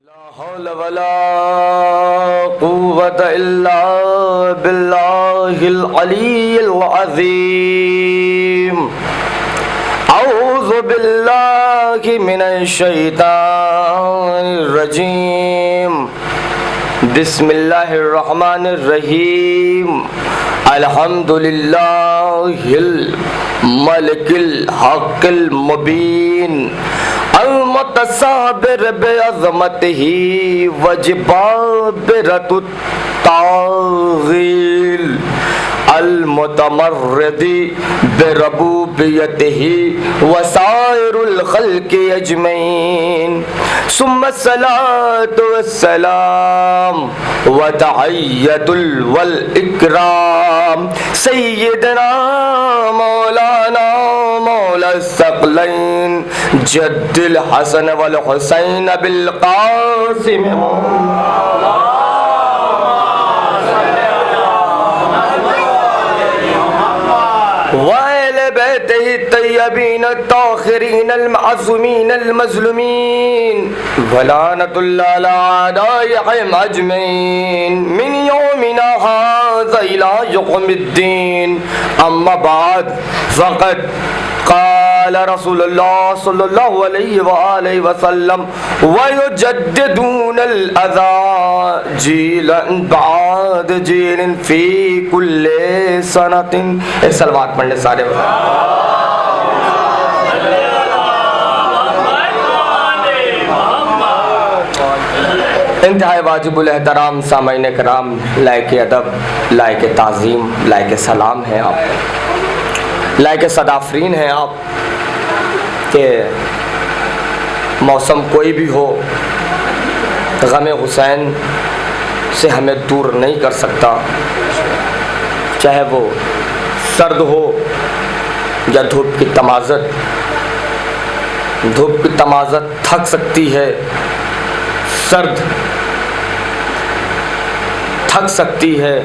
ला हौल वला कुव्वत इल्ला बिल्लाहिल अलीय्यिल अज़ीम। औज़ु बिल्लाहि मिनश शैतानिर रजीम। बिस्मिल्लाहिर रहमानिर रहीम। अल्हम्दुलिल्लाहिल मलिकिल हक़्क़िल मुबीन अल-मुतसाबिर बिअज़मतिही वजबाबिरतुत ताग़ील अल-मुतमर्रिदी बिरबूबियतिही वसाइरुल ख़ल्क़ि अजमईन। सुम्मा सलातु वस्सलाम व तहिय्यतुल वल इकराम सय्यिदना मौलाना मौलास्सक़लैन जद्दिल हसन वल हुसैन बिल क़ासिम वअहले बैतिही तय्यबीन ताहिरीन अल-मासूमीन अल-मज़लूमीन वलानतुल्लाहि अला अअदाइहिम अजमईन मिन यौमिना हाज़ा इला यौमिद्दीन। अम्मा बाद फ़क़द क़ाल रसूलुल्लाह सल्लल्लाहु अलैहि व आलिहि वसल्लम व युजद्दिदूनल अज़ा जीलन बाद जीलिन फ़ी कुल्लि सनतिन। एक सलवात पढ़ने सारे इंतहाई वाजिबुल एहतराम सामाईन कराम, लायके अदब, लायके ताज़ीम, लायके सलाम हैं आप, लायके सदाफरीन हैं आप कि मौसम कोई भी हो ग़म हुसैन से हमें दूर नहीं कर सकता, चाहे वो सर्द हो या धूप की तमाज़त। धूप की तमाज़त थक सकती है, सर्द थक सकती है,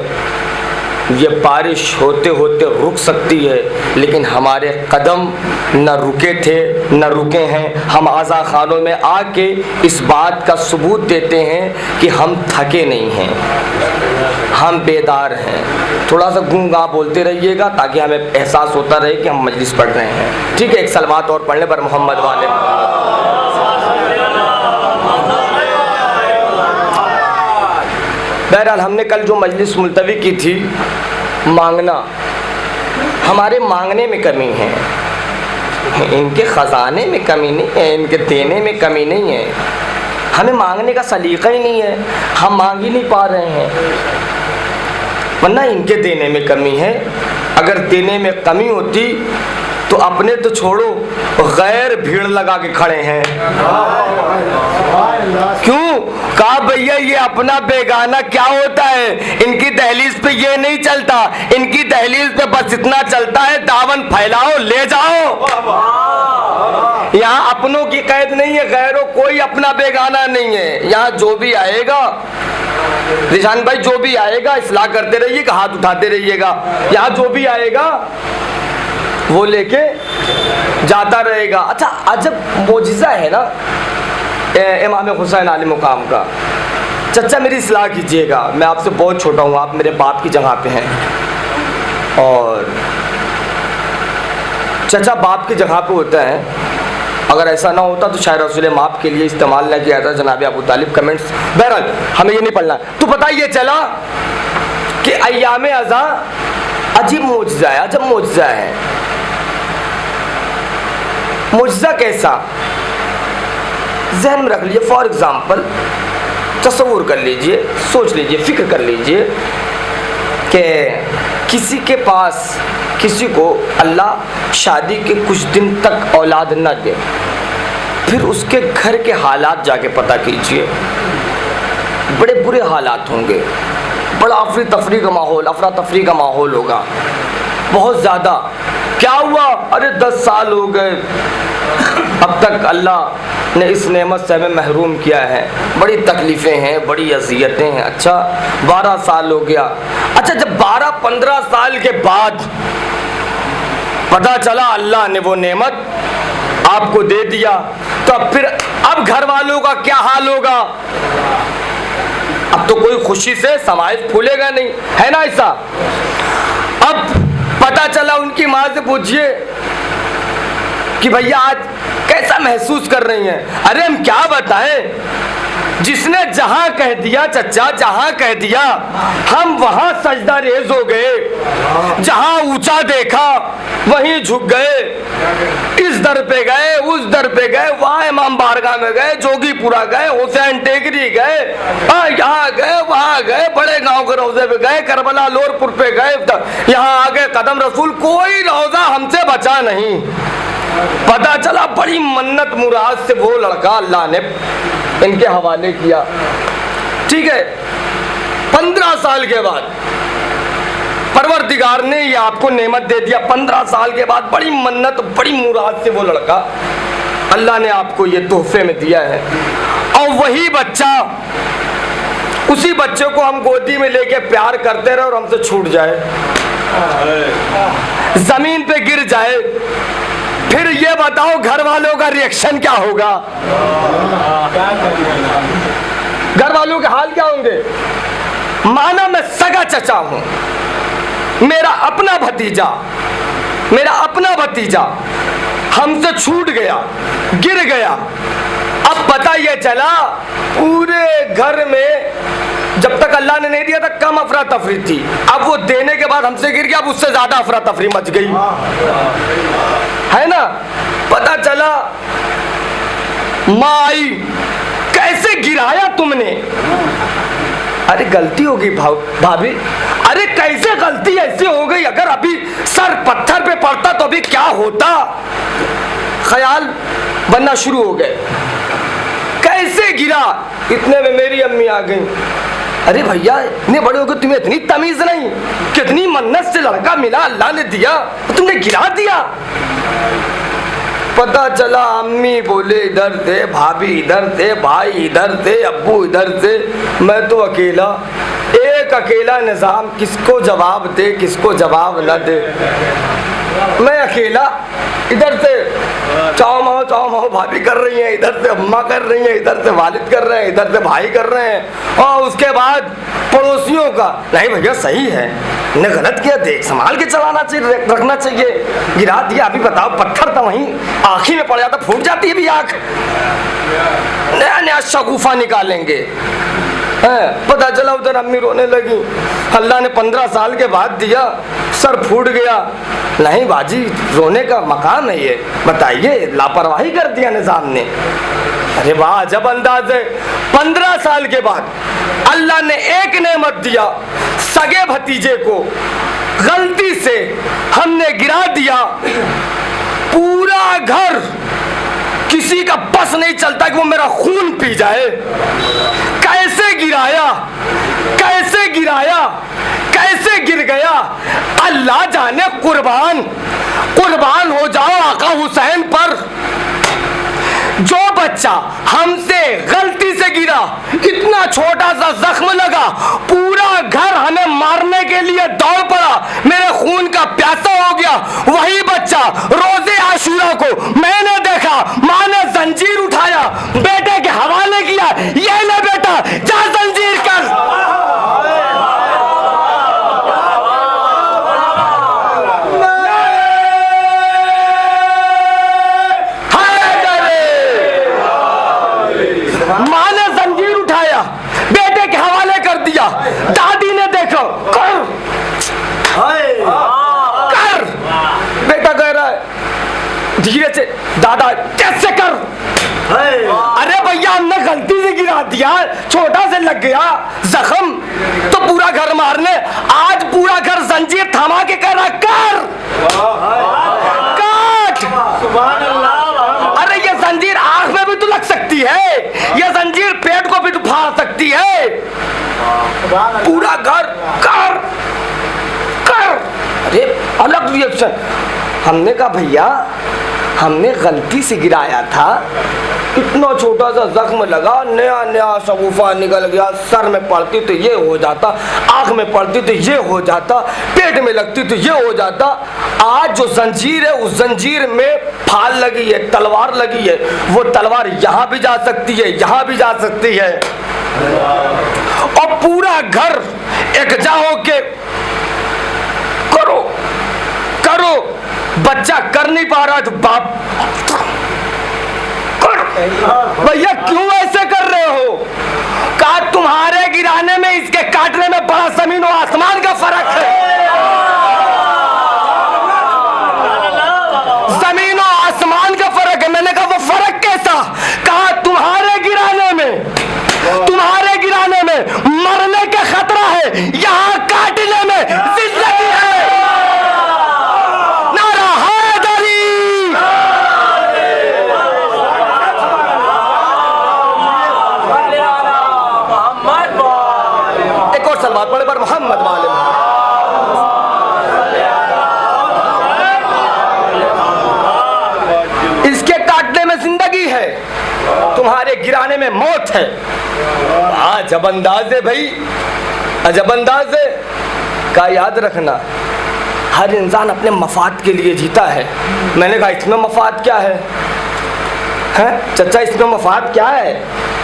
ये बारिश होते होते रुक सकती है, लेकिन हमारे कदम न रुके थे न रुके हैं। हम आज़ा खानों में आके इस बात का सबूत देते हैं कि हम थके नहीं हैं, हम बेदार हैं। थोड़ा सा गूंगा बोलते रहिएगा ताकि हमें एहसास होता रहे कि हम मजलिस पढ़ रहे हैं। ठीक है, एक सलवात और पढ़ने पर मोहम्मद वाले। बहरहाल हमने कल जो मजलिस मुलतवी की थी, मांगना, हमारे मांगने में कमी है, इनके ख़जाने में कमी नहीं है, इनके देने में कमी नहीं है, हमें मांगने का सलीक़ा ही नहीं है, हम मांग ही नहीं पा रहे हैं, वरना इनके देने में कमी है। अगर देने में कमी होती तो अपने तो छोड़ो, गैर भीड़ लगा के खड़े हैं। क्यों? कहा भैया ये अपना बेगाना क्या होता है, इनकी दहलीज पे ये नहीं चलता, इनकी दहलीज पे बस इतना चलता है, दावन फैलाओ ले जाओ। यहाँ अपनों की कैद नहीं है, गैरों कोई अपना बेगाना नहीं है। यहाँ जो भी आएगा रिशान भाई, जो भी आएगा इस्लाह करते रहिएगा, हाथ उठाते रहिएगा, यहाँ जो भी आएगा वो लेके जाता रहेगा। अच्छा, अजब मोजिज़ा है ना इमाम हुसैन आले मुकाम का। चचा मेरी इस्लाह कीजिएगा, मैं आपसे बहुत छोटा हूँ, आप मेरे बाप की जगह पे हैं, और चचा बाप की जगह पे होता है। अगर ऐसा ना होता तो शायद रसूल माप के लिए इस्तेमाल ना किया था जनाब अबू तालिब। कमेंट्स बहरहाल हमें ये नहीं पढ़ना। तो पता ये चला कि अय्याम अज़ा अजीब मोजिज़ा है, अजब मोजिज़ा है। मोजिज़ा कैसा, ज़हन में रख लीजिए। फॉर एग्ज़ाम्पल तसव्वुर कर लीजिए, सोच लीजिए, फ़िक्र कर लीजिए कि किसी के पास, किसी को अल्लाह शादी के कुछ दिन तक औलाद न दे, फिर उसके घर के हालात जाके पता कीजिए, बड़े बुरे हालात होंगे, बड़ा अफरी तफरी का माहौल, अफरा तफरी का माहौल होगा बहुत ज़्यादा। क्या हुआ? अरे 10 साल हो गए, अब तक अल्लाह ने इस नेमत से हमें महरूम किया है, बड़ी तकलीफ़ें हैं, बड़ी अज़ियतें हैं। अच्छा 12 साल हो गया। अच्छा जब 12-15 साल के बाद पता चला अल्लाह ने वो नेमत आपको दे दिया, तो अब फिर अब घर वालों का क्या हाल होगा? तो कोई खुशी से समाज फूलेगा नहीं, है ना ऐसा। अब पता चला, उनकी माँ से पूछिए कि भैया आज कैसा महसूस कर रही हैं। अरे हम क्या बताएं, जिसने जहां कह दिया चचा, जहां कह दिया हम वहां सजदा रेज हो गए। जहां ऊंचा देखा वहीं झुक गए। इस दर पे गए, उस दर पे गए, वहां इमाम बारगाह में गए, जोगीपुरा गए, हुसैन टेकरी गए, यहाँ गए, वहां गए, बड़े गांव के रोजे पे गए, करबला लोरपुर पे गए, यहाँ आ गए कदम रसूल। कोई रोजा हमसे बचा नहीं। पता चला बड़ी मन्नत मुराद से वो लड़का अल्लाह ने इनके हवाले किया। ठीक है, 15 साल के बाद परवरदिगार ने ये आपको नेमत दे दिया। 15 साल के बाद बड़ी मन्नत, बड़ी मुराद से वो लड़का अल्लाह ने आपको ये तोहफे में दिया है। और वही बच्चा, उसी बच्चे को हम गोदी में लेके प्यार करते रहे और हमसे छूट जाए, जमीन पे गिर जाए, फिर ये बताओ घर वालों का रिएक्शन क्या होगा? घर वालों के हाल क्या होंगे? माना मैं सगा चचा हूं, मेरा अपना भतीजा हमसे छूट गया, गिर गया। अब पता ये चला पूरे घर में, जब तक अल्लाह ने नहीं दिया था कम अफरा तफरी थी, अब वो देने के बाद हमसे गिर गया, अब उससे ज्यादा अफरा तफरी मच गई, है ना। पता चला माँ आई, कैसे गिराया तुमने? अरे गलती होगी भाभी। अरे कैसे गलती ऐसे हो गई? अगर अभी सर पत्थर पे पड़ता तो अभी क्या होता? ख्याल बनना शुरू हो गए, कैसे गिरा? इतने में मेरी अम्मी आ गई। अरे भैया इतने बड़े हो गए, तुम्हें इतनी तमीज नहीं? कितनी मन्नत से लड़का मिला, अल्लाह ने दिया, तो तुमने गिरा दिया। पता चला अम्मी बोले इधर थे, भाभी इधर थे, भाई इधर थे, अब्बू इधर थे, मैं तो अकेला, एक अकेला निजाम, किसको जवाब दे किसको जवाब न दे। मैं अकेला, इधर से चाओ माओ भाभी कर रही हैं, इधर से अम्मा कर रही हैं, इधर से वालिद कर रहे हैं, इधर से भाई कर रहे हैं, और उसके बाद पड़ोसियों का। नहीं भैया सही है, ने गलत किया, देख संभाल के चलाना चाहिए, रखना चाहिए। गिरा दिया, अभी बताओ पत्थर था वहीं आँखी में पड़ जाता, फूट जाती है भी आँख। नया नया शगुफा निकालेंगे। पता चला उधर अम्मी रोने लगी, अल्लाह ने 15 साल के बाद दिया, सर फूट गया। नहीं बाजी, रोने का मकाम है ये, बताइए लापरवाही कर दिया निजाम ने। अरे वाह जब अंदाज है, 15 साल के बाद अल्लाह ने एक नेमत दिया, सगे भतीजे को गलती से हमने गिरा दिया। पूरा घर, किसी का बस नहीं चलता कि वो मेरा खून पी जाए। कैसे गिराया, कैसे गिराया, कैसे गिर गया, अल्लाह जाने। कुर्बान हो जाओ आका हुसैन पर। जो बच्चा हमसे गलती से गिरा, इतना छोटा सा जख्म लगा, पूरा घर हमें मारने के लिए दौड़ पड़ा, मेरे खून का प्यासा हो गया। वही बच्चा रोजे आशूरा को मैंने देखा, माँ ने जंजीर उठाया, बेटे के हवाले किया, ये ले बेटा जा जंजीर कर। माँ ने जंजीर उठाया, बेटे के हवाले कर दिया। दादी ने देखो, कर बेटा कह रहा है धीरे से, दादा कैसे कर? अरे भैया हमने गलती से गिरा दिया, छोटा से लग गया जख्म, तो पूरा घर मारने। आज पूरा घर जंजीर थमा के कह रहा कर, काट। अरे ये जंजीर आंख में भी तो लग सकती है, ये जंजीर पेट को भी तो फाड़ सकती है। पूरा घर कर कर। अरे अलग रिएक्शन। हमने कहा भैया हमने गलती से गिराया था, इतना छोटा सा जख्म लगा, नया नया शगुफा निकल गया, सर में पड़ती तो ये हो जाता, आँख में पड़ती तो ये हो जाता, पेट में लगती तो ये हो जाता। आज जो जंजीर है, उस जंजीर में फाल लगी है, तलवार लगी है, वो तलवार यहाँ भी जा सकती है, यहाँ भी जा सकती है। और पूरा घर एकजा होके करो करो। बच्चा कर नहीं पा रहा तो बाप कर। भैया क्यों ऐसे कर रहे हो? कहा तुम्हारे गिराने में इसके काटने में बड़ा जमीन और आसमान का फर्क है। जमीन और आसमान का फर्क है। मैंने कहा वो फर्क कैसा? कहा तुम्हारे गिराने में मरने का खतरा है, यहाँ काटने में जिंदगी है। नारा हैदरी। एक और सलवात पढ़े पर मोहम्मद वाले। इसके काटने में जिंदगी है, तुम्हारे गिराने में मौत है। अजब अंदाज है भाई, अजब अंदाज है। का याद रखना, हर इंसान अपने मफाद के लिए जीता है। मैंने कहा इसमें मफाद क्या है? हैं चचा, इसमें मफाद क्या है?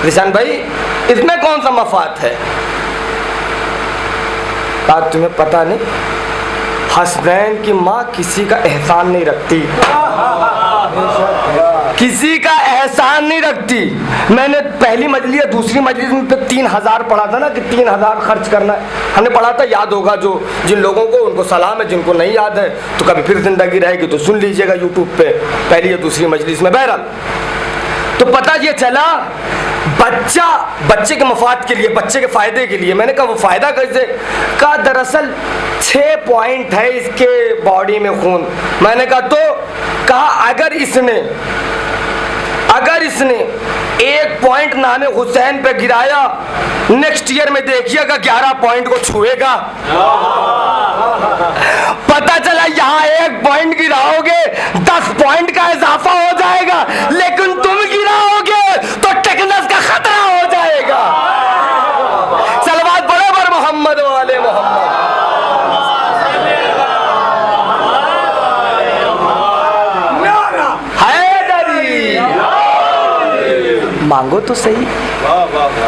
रिशान भाई, इसमें कौन सा मफाद है? कहा तुम्हें पता नहीं, हसनैन की माँ किसी का एहसान नहीं रखती, किसी का एहसान नहीं रखती। मैंने पहली मजलिस दूसरी मजलिस में 3000 पढ़ा था ना कि 3000 खर्च करना है। हमने पढ़ा था, याद होगा जो जिन लोगों को, उनको सलाम है, जिनको नहीं याद है तो कभी फिर जिंदगी रहेगी तो सुन लीजिएगा यूट्यूब पे पहली या दूसरी मजलिस में। बहरहाल तो पता ये चला, बच्चे के मफाद के लिए, बच्चे के फायदे के लिए। मैंने कहा वो फायदा कैसे? का दरअसल 6 पॉइंट है इसके बॉडी में खून। मैंने कहा तो कहा अगर इसने 1 पॉइंट नामे हुसैन पे गिराया, नेक्स्ट ईयर में देखिएगा 11 पॉइंट को छुएगा। पता चला यहाँ 1 पॉइंट गिराओगे 10 पॉइंट का इजाफा हो जाएगा, लेकिन तुम गिराओगे तो टेकनस का खतरा हो जाएगा। सलवात पढ़ो पर मोहम्मद वाले मोहम्मद। मांगो तो सही,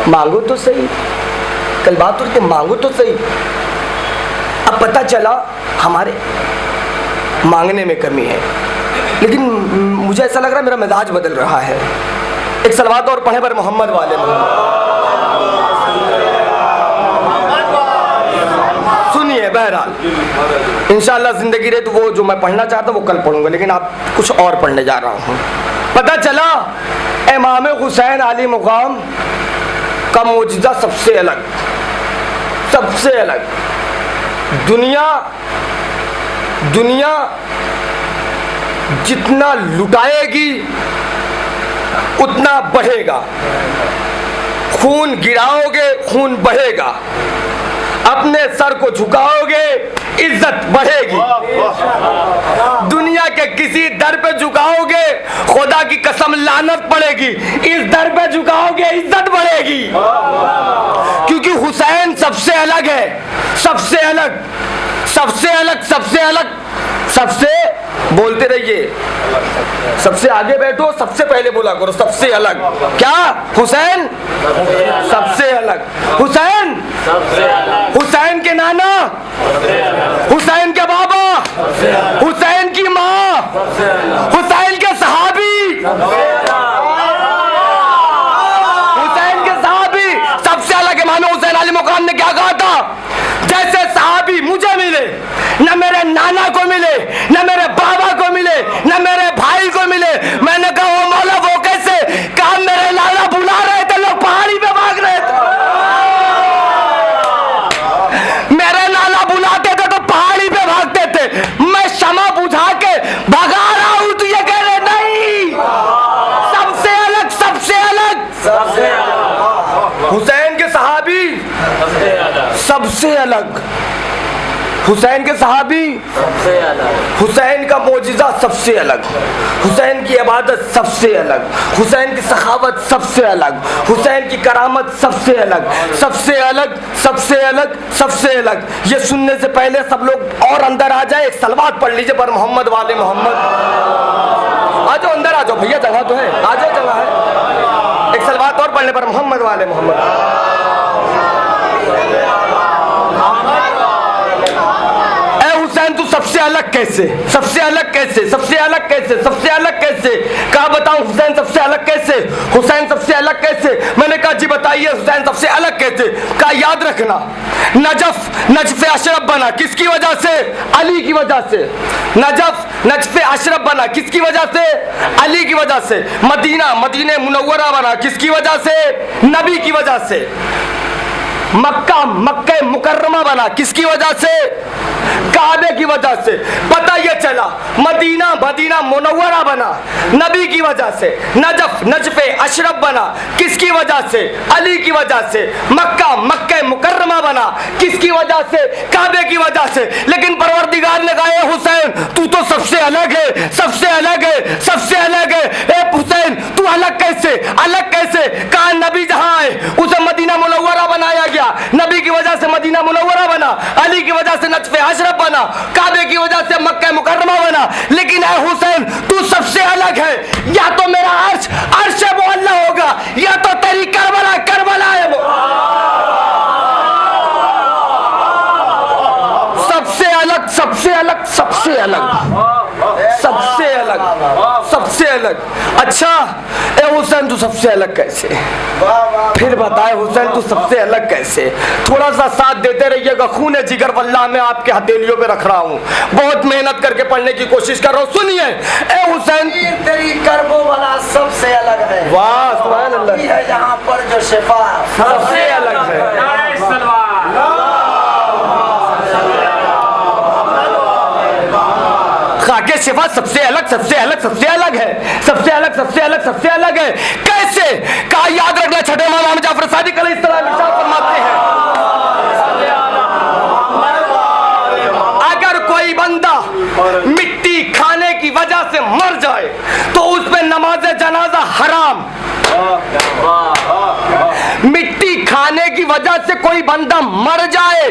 मांगो तो सही। कल बात होती, मांगो तो सही। अब पता चला हमारे मांगने में कमी है, लेकिन मुझे ऐसा लग रहा है मेरा मिजाज बदल रहा है। एक सलवात और पढ़े पर मोहम्मद वाले सुनिए। बहरहाल इंशाअल्लाह जिंदगी रहे तो वो जो मैं पढ़ना चाहता हूँ वो कल पढ़ूंगा, लेकिन आप कुछ और पढ़ने जा रहा हूँ। पता चला इमाम हुसैन आली मुकाम का मौजूदा सबसे अलग, सबसे अलग। दुनिया जितना लुटाएगी उतना बढ़ेगा। खून गिराओगे खून बढ़ेगा, अपने सर को झुकाओगे इज्जत बढ़ेगी। दुनिया के किसी दर पे झुकाओगे खुदा की कसम लानत पड़ेगी, इस दर पे झुकाओगे इज्जत बढ़ेगी। क्योंकि हुसैन सबसे अलग है, सबसे अलग, सबसे अलग, सबसे अलग, सबसे बोलते रहिए, सबसे आगे बैठो, सबसे पहले बोला करो सबसे अलग। क्या? हुसैन सबसे अलग। हुसैन, हुसैन के नाना, हुसैन के बाबा, हुसैन की माँ, हुसैन के सहाबी, हुसैन के सहाबी सबसे अलग। इमाम हुसैन अली मुकाम ने क्या कहा था? जैसे सहाबी मुझे मिले, न मेरे नाना को मिले, न मेरे बाबा को मिले, न मेरे भाई को मिले। मैंने कहा वो मौला वो कैसे? कहा मेरे नाना बुला रहे थे, लोग पहाड़ी पे भाग रहे थे। मेरे नाना बुलाते थे तो पहाड़ी पे भागते थे, मैं शमा बुझा के भगा रहा हूं तो ये कह रहे नहीं, सबसे अलग, सबसे अलग, सबसे अलग। हुसैन के सहाबी सबसे अलग, हुसैन के सहाबी सबसे अलग, हुसैन का मौजिज़ा सबसे अलग, हुसैन की इबादत सबसे अलग, हुसैन की सखावत सबसे अलग, हुसैन की करामत सबसे अलग, सबसे अलग, सबसे अलग, सबसे अलग। ये सुनने से पहले सब लोग और अंदर आ जाए, एक सलवात पढ़ लीजिए पर मोहम्मद वाले मोहम्मद। आ जाओ अंदर आ जाओ भैया, जगह तो है, आ जाओ जगह है। एक सलवात और पढ़ने पर मोहम्मद वाले मोहम्मद। कैसे, सबसे अलग कैसे, सबसे अलग कैसे, सबसे अलग कैसे? कहा बताऊं हुसैन सबसे अलग कैसे, हुसैन सबसे अलग कैसे? मैंने कहा जी बताइए हुसैन सबसे अलग कैसे? कहा याद रखना, नजफ अशरफ बना किसकी वजह से? अली की वजह से। नजफ अशरफ बना किसकी वजह से? अली की वजह से। मदीने मुनव्वरा बना किसकी वजह से? नबी की वजह से। मक्का मुकर्रमा बना किसकी वजह से? काबे की वजह से। पता ये चला मदीना मुनव्वरा बना नबी की वजह से। नजफ अशरफ बना किसकी वजह से? अली की वजह से। मक्का मुकर्रमा बना किसकी वजह से? काबे की वजह से। लेकिन परवरदिगार ने कहा हुसैन तू तो सबसे अलग है, सबसे अलग है, सबसे अलग है। ए हुसैन तू अलग कैसे, अलग कैसे? कहा नबी जहां आए उसे मदीना मुनव्वरा बनाया गया, नबी की वजह से मदीना मुनव्वरा बना, अली की वजह से नजफ अशरफ बना, काबे की वजह से मक्का मुकर्रमा बना। लेकिन ऐ हुसैन तू सबसे अलग है, या तो मेरा अर्श है वो अल्लाह होगा, या तो तेरी करबला है वो। सबसे अलग, सबसे अलग, सबसे अलग, सबसे अलग, सबसे अलग। अच्छा ए हुसैन तू सबसे अलग कैसे? फिर बताए हुसैन तू सबसे अलग कैसे? थोड़ा सा साथ देते रहिएगा, खून जिगर वल्लाह मैं आपके हथेलियों पे रख रहा हूँ, बहुत मेहनत करके पढ़ने की कोशिश कर रहा हूँ। सुनिए ए हुसैन तेरी करबो वाला सबसे अलग है। वाह सुभान अल्लाह। है यहाँ पर जो शिफा सबसे अलग है। खाके शिफा सबसे अलग, सबसे अलग, सबसे अलग है, सबसे अलग, सबसे अलग, सबसे अलग है। कैसे? कहा याद रखना, छठे इमाम जाफर सादिक अलैहिस्सलाम इरशाद फरमाते हैं अगर कोई बंदा मिट्टी खाने की वजह से मर जाए तो उस पे नमाज जनाजा हराम। मिट्टी खाने की वजह से कोई बंदा मर जाए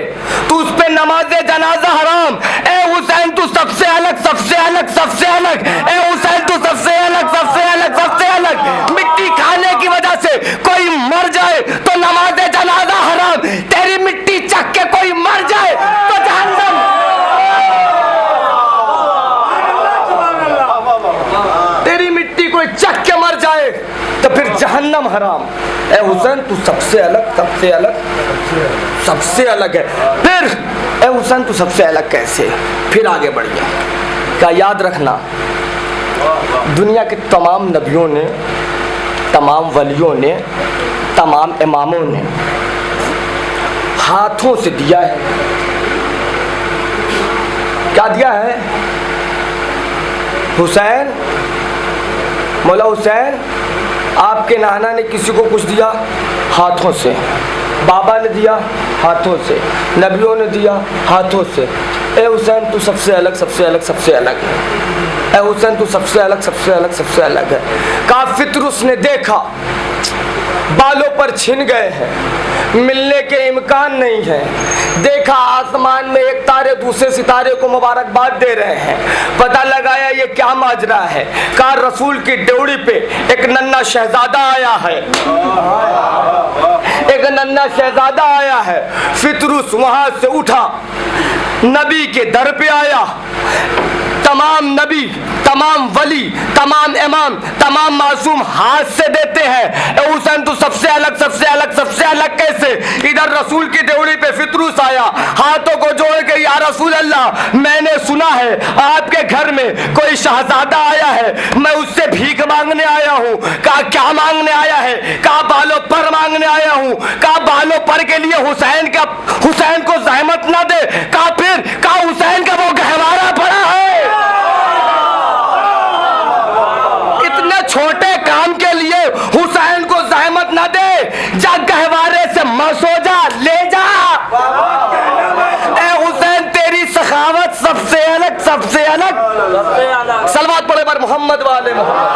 तो उस पे नमाज जनाजा हराम। ए हुसैन तू सबसे अलग, सबसे अलग, सबसे अलग। ए हुसैन तू सबसे अलग, सबसे अलग, सबसे अलग। मिट्टी खाने की वजह से कोई मर जाए तो नमाज जनाजा हराम। तेरी मिट्टी चख के कोई मर जाए तो जहन्नम। तेरी मिट्टी कोई चख के मर जाए तो फिर जहन्नम हराम। ए हुसैन तू सबसे अलग, सबसे अलग, सबसे अलग है। फिर ए हुसैन तू सबसे अलग कैसे? फिर आगे बढ़ गया। क्या याद रखना, दुनिया के तमाम नबियों ने, तमाम वलियों ने, तमाम इमामों ने हाथों से दिया है। क्या दिया है? हुसैन, मौला हुसैन आपके नाना ने किसी को कुछ दिया हाथों से, बाबा ने दिया हाथों से, नबियों ने दिया हाथों से। ए हुसैन तू सबसे अलग, सबसे अलग, सबसे अलग है। ए हुसैन तू सबसे अलग, सबसे अलग, सबसे अलग है। कहा फितरुस ने देखा बालों पर छिन गए हैं, मिलने के इम्कान नहीं है। देखा आसमान में एक तारे दूसरे सितारे को मुबारकबाद दे रहे हैं, पता लगाया ये क्या माजरा है। कहा रसूल की ड्योढ़ी पे एक नन्हा शहजादा आया है, एक नन्हा शहजादा आया है। फितरुस वहां से उठा, नबी के दर पे आया। तमाम नबी, तमाम वली, तमाम इमाम, तमाम मासूम हाथ से देते हैं। ए हुसैन तू सबसे अलग, सबसे अलग, सबसे अलग कैसे? इधर रसूल की ड्योढ़ी पे फितरुस आया, हाथों को जोड़ के या रसूल अल्लाह मैंने सुना है आपके घर में कोई शहजादा आया है, मैं उससे भीख मांगने आया हूँ। कहा क्या मांगने आया है? कहा बालों पर मांगने आया हूँ। कहा बालों पर के लिए हुसैन को जहमत ना दे। कहा फिर? कहा हुसैन का वो गहवारा पड़ा है, छोटे काम के लिए हुसैन को जहमत न दे, जा गहवारे से मसोजा ले जा। ए हुसैन तेरी सखावत सबसे अलग, सबसे अलग, सलवात पढ़े पर मोहम्मद वाले मोहम्मद।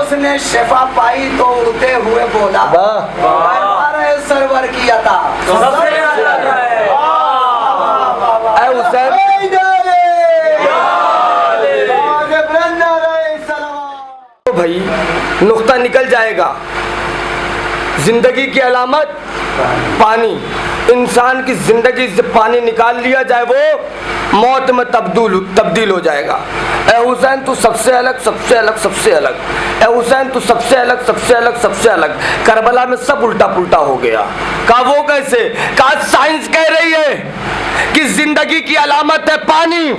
उसने शिफा पाई तो उड़ते हुए बोला अरे सरवर की अता भाई नुक्ता निकल जाएगा। जिंदगी की अलामत पानी। इंसान की जिंदगी से पानी निकाल लिया जाए वो मौत में तब्दील हो जाएगा। ए हुसैन तू सबसे अलग, सबसे अलग, सबसे अलग। ए हुसैन तू सबसे अलग, सबसे अलग, सबसे अलग। करबला में सब उल्टा पुल्टा हो गया। कहा वो कैसे? कहा साइंस कह रही है कि जिंदगी की अलामत है पानी।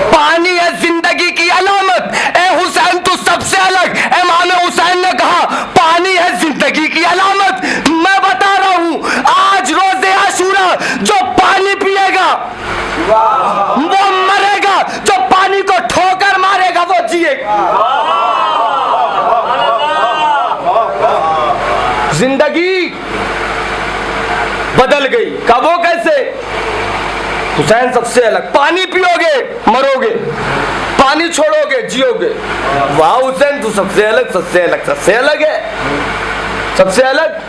पानी है जिंदगी की अलामत। ए हुसैन तू सबसे अलग। इमाम हुसैन ने कहा पानी है जिंदगी की अलामत। मैं बता रहा हूं आज रोज़े आशूरा जो पानी पिएगा वो मरेगा, जो पानी को ठोकर मारेगा वो जिएगा। जिंदगी बदल गई। कब? वो कैसे? हुसैन सबसे अलग। पानी पियोगे मरोगे, पानी छोड़ोगे जियोगे। वाह हुसैन तू सबसे अलग, सबसे अलग, सबसे अलग है। सबसे अलग,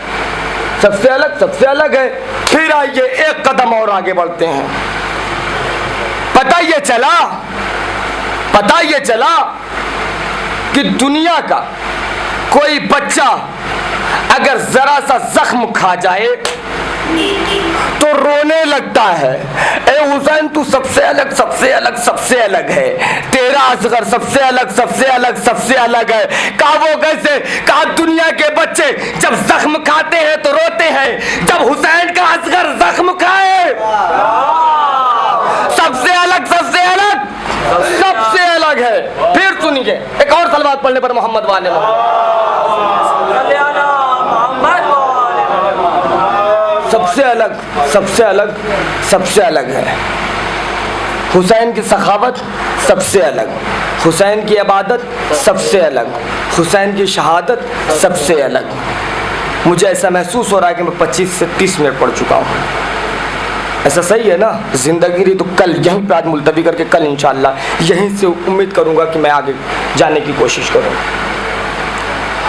सबसे अलग, सबसे अलग है। फिर आइए एक कदम और आगे बढ़ते हैं। पता ये चला कि दुनिया का कोई बच्चा अगर जरा सा जख्म खा जाए तो रोने लगता है। ए हुसैन तू सबसे अलग, सबसे अलग, सबसे अलग है। तेरा असगर सबसे अलग, सबसे अलग, सबसे अलग है। कहा वो कैसे? कहा दुनिया के बच्चे जब जख्म खाते हैं तो रोते हैं, जब हुसैन का असगर जख्म खाए सबसे अलग, सबसे अलग, सबसे अलग है। फिर सुनिए एक और सलवात पढ़ने पर मोहम्मद वाले सबसे अलग, सबसे अलग, सबसे अलग है। हुसैन की सखावत सबसे अलग, हुसैन की इबादत सबसे अलग, हुसैन की शहादत सबसे अलग। मुझे ऐसा महसूस हो रहा है कि मैं 25 से 30 मिनट पढ़ चुका हूँ। ऐसा सही है ना? जिंदगी रही तो कल यहीं पे आज मुलतवी करके कल इंशाअल्लाह यहीं से उम्मीद करूँगा कि मैं आगे जाने की कोशिश करूँ।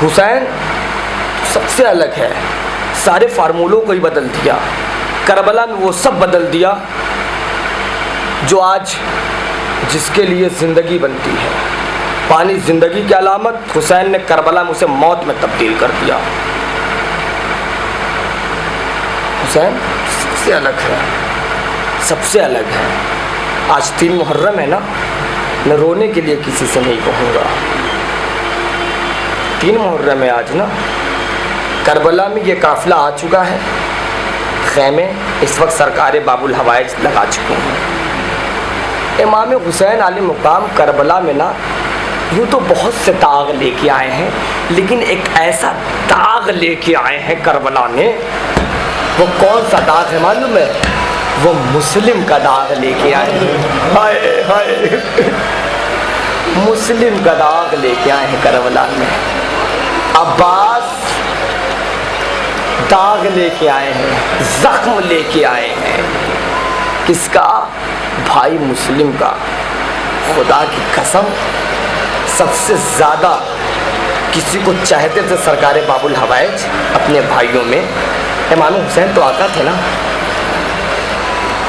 हुसैन सबसे अलग है। सारे फार्मूलों को ही बदल दिया। करबला में वो सब बदल दिया जो आज जिसके लिए ज़िंदगी बनती है। पानी ज़िंदगी की अलामत, हुसैन ने करबला में उसे मौत में तब्दील कर दिया। हुसैन सबसे अलग है, सबसे अलग है। आज 3 मुहर्रम है ना, मैं रोने के लिए किसी से नहीं कहूँगा। 3 मुहर्रम है आज ना। करबला में ये काफ़िला आ चुका है। ख़ैमे इस वक्त सरकार बाबुल हवाइज लगा चुके हैं। इमाम हुसैन आले मुकाम करबला में ना यूँ तो बहुत से दाग लेके आए हैं, लेकिन एक ऐसा दाग लेके आए हैं करबला में। वो कौन सा दाग है मालूम है? वो मुस्लिम का दाग लेके आए हैं। हाय हाय, मुस्लिम का दाग लेके आए हैं करबला में। अब्बास दाग लेके आए हैं, जख्म लेके आए हैं। किसका? भाई मुस्लिम का। खुदा की कसम सबसे ज़्यादा किसी को चाहते थे सरकार बाबुल हवाइज अपने भाइयों में, इमाम हुसैन तो आका थे ना।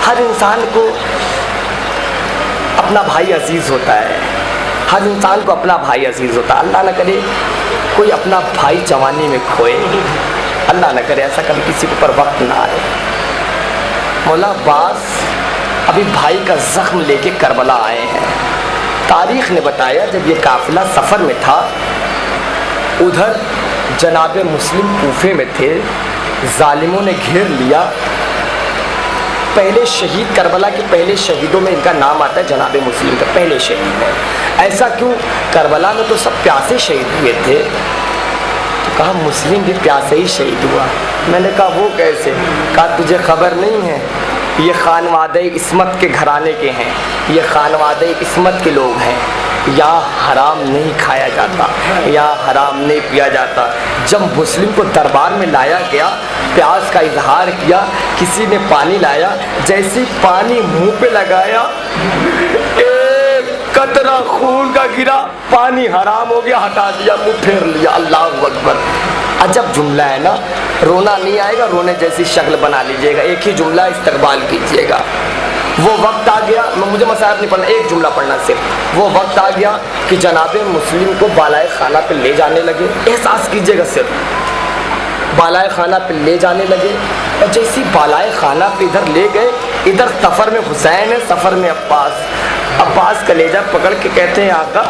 हर इंसान को अपना भाई अजीज़ होता है, हर इंसान को अपना भाई अजीज़ होता है। अल्लाह न करे कोई अपना भाई जवानी में खोए, अल्लाह न करे ऐसा कभी किसी के ऊपर वक्त ना आए। मौला अब्बास अभी भाई का ज़ख्म लेके करबला आए हैं। तारीख़ ने बताया जब ये काफ़िला सफ़र में था, उधर जनाब मुस्लिम कूफे में थे, जालिमों ने घेर लिया। पहले शहीद, करबला के पहले शहीदों में इनका नाम आता है जनाब मुस्लिम का, पहले शहीद में। ऐसा क्यों? करबला में तो सब प्यासे शहीद हुए थे, तो कहा मुस्लिम भी प्यासे ही शहीद हुआ। मैंने कहा वो कैसे? कहा तुझे खबर नहीं है, ये खानवादे इस्मत के घराने के हैं, ये खानवादे इस्मत के लोग हैं। यहाँ हराम नहीं खाया जाता, यहाँ हराम नहीं पिया जाता। जब मुस्लिम को दरबार में लाया गया, प्यास का इजहार किया, किसी ने पानी लाया, जैसे पानी मुंह पे लगाया एक कतरा खून का गिरा, पानी हराम हो गया, हटा दिया, मुंह फेर लिया। अल्लाह अकबर। अजब जुमला है ना। रोना नहीं आएगा, रोने जैसी शक्ल बना लीजिएगा, एक ही जुमला इस्तेमाल कीजिएगा। वो वक्त आ गया, मुझे मसाइब नहीं पढ़ना, एक जुमला पढ़ना सिर्फ। वो वक्त आ गया कि जनाबे मुस्लिम को बालाए खाना पे ले जाने लगे। एहसास कीजिएगा, सिर्फ बालाए खाना पे ले जाने लगे। और जैसी बालाए खाना पे इधर ले गए, इधर सफ़र में हुसैन है, सफ़र में अब्बास कलेजा पकड़ के कहते हैं आका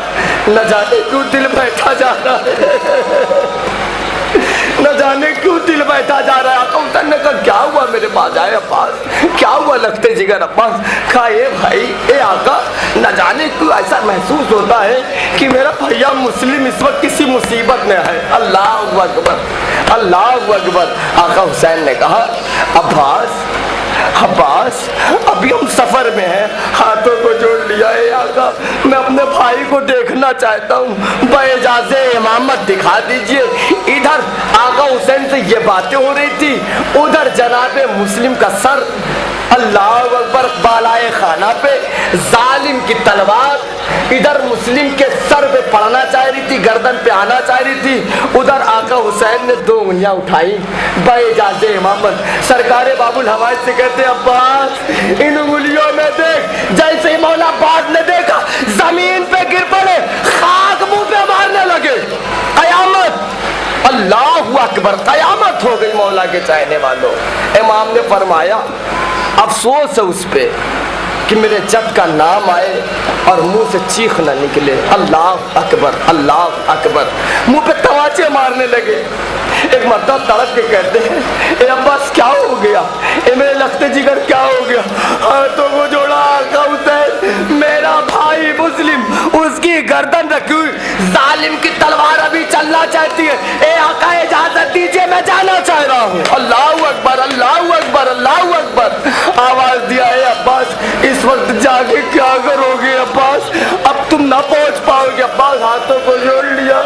न जाने क्यों दिल बैठा जा रहा है, न जाने क्यों दिल बैठा जा रहा है। आका हुसैन ने कहा क्या हुआ मेरे पास आए अब्बास, क्या हुआ लगते जिगर अब्बास। कहा ए भाई ए आका, न जाने क्यों ऐसा महसूस होता है कि मेरा भैया मुस्लिम इस वक्त किसी मुसीबत में है। अल्लाह अकबर, अल्लाह अकबर। आका हुसैन ने कहा अब्बास अभी हम सफर में हैं, हाथों को जोड़ लिया है आका, मैं अपने भाई को देखना चाहता हूँ, बइजाज़े इमामत दिखा दीजिए। इधर आका हुसैन से ये बातें हो रही थी, उधर जनाबे मुस्लिम का सर अल्लाह अकबर बालाए खाना पे, जालिम की तलवार इधर मुस्लिम के सर पे पड़ना चाह रही थी, गर्दन पे आना चाह रही थी। उधर आका हुसैन ने 2 उंगलियां उठाई, बइजाज़े इमामत। सरकारे बाबुल हवाइज से कहते अब्बास इन उंगलियों में देख, जैसे ही मौला अब्बास ने देखा जमीन पे गिर पड़े, खाक मुंह पे मारने लगे। कयामत, अल्लाह अकबर, कयामत हो गई मौला के चाहने वालों। इमाम ने फरमाया अफसोस है उस पे कि मेरे जद का नाम आए और मुंह से चीख न निकले। अल्लाह अकबर, अल्लाह अकबर। मुंह पे तमाचे मारने लगे। एक मर्दा तड़प के कहते हैं ए अब्बास क्या हो गया, ए मेरे लखते जिगर क्या हो गया। हाथों को जोड़ा आका हुसैन, मेरा भाई मुस्लिम, उसकी गर्दन रखी हुई जालिम की तलवार अभी चलना चाहती है। ए आका इजाजत दीजिए, मैं जाना चाह रहा हूँ। अल्लाह अकबर, अल्लाह अकबर, अल्लाह अकबर। आवाज दिया है अब्बास इस वक्त जाके क्या करोगे अब्बास, अब तुम ना पहुंच पाओगे। अब्बास हाथों को जोड़ लिया।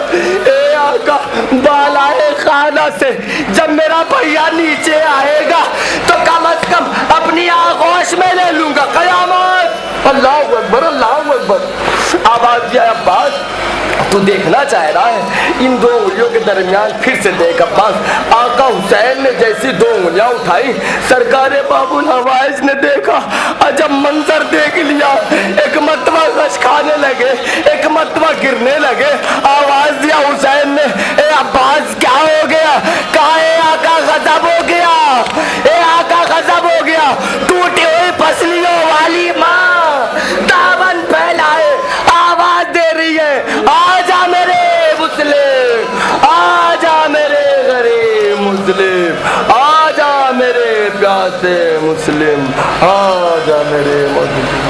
ए आका बालाए खाना से जब मेरा भैया नीचे आएगा तो कम से कम अपनी आगोश में ले लूंगा। कयामत, अल्लाह अकबर, अल्लाह अकबर। आवाज दिया अब्बास तू देखना चाह रहा है, इन 2 उंगलियों के दरमियान फिर से देख अब्बास। आका हुसैन ने जैसी 2 उंगलियां उठाई, सरकारे बाबुल हवाइज ने देखा, अजब मंजर देख लिया। एक मरतबा गश खाने लगे, एक मरतबा गिरने लगे। आवाज दिया हुसैन ने ए अब्बास क्या हो गया। कहा ए आका गजब हो गया, ए आका गजब हो गया। टूटी हुई पसलियों वाली माँ दामन फैलाए आवाज दे रही है आजा मेरे मुस्लिम, आजा मेरे गरीब मुस्लिम, आजा मेरे प्यासे मुस्लिम, आजा मेरे मुस्लिम।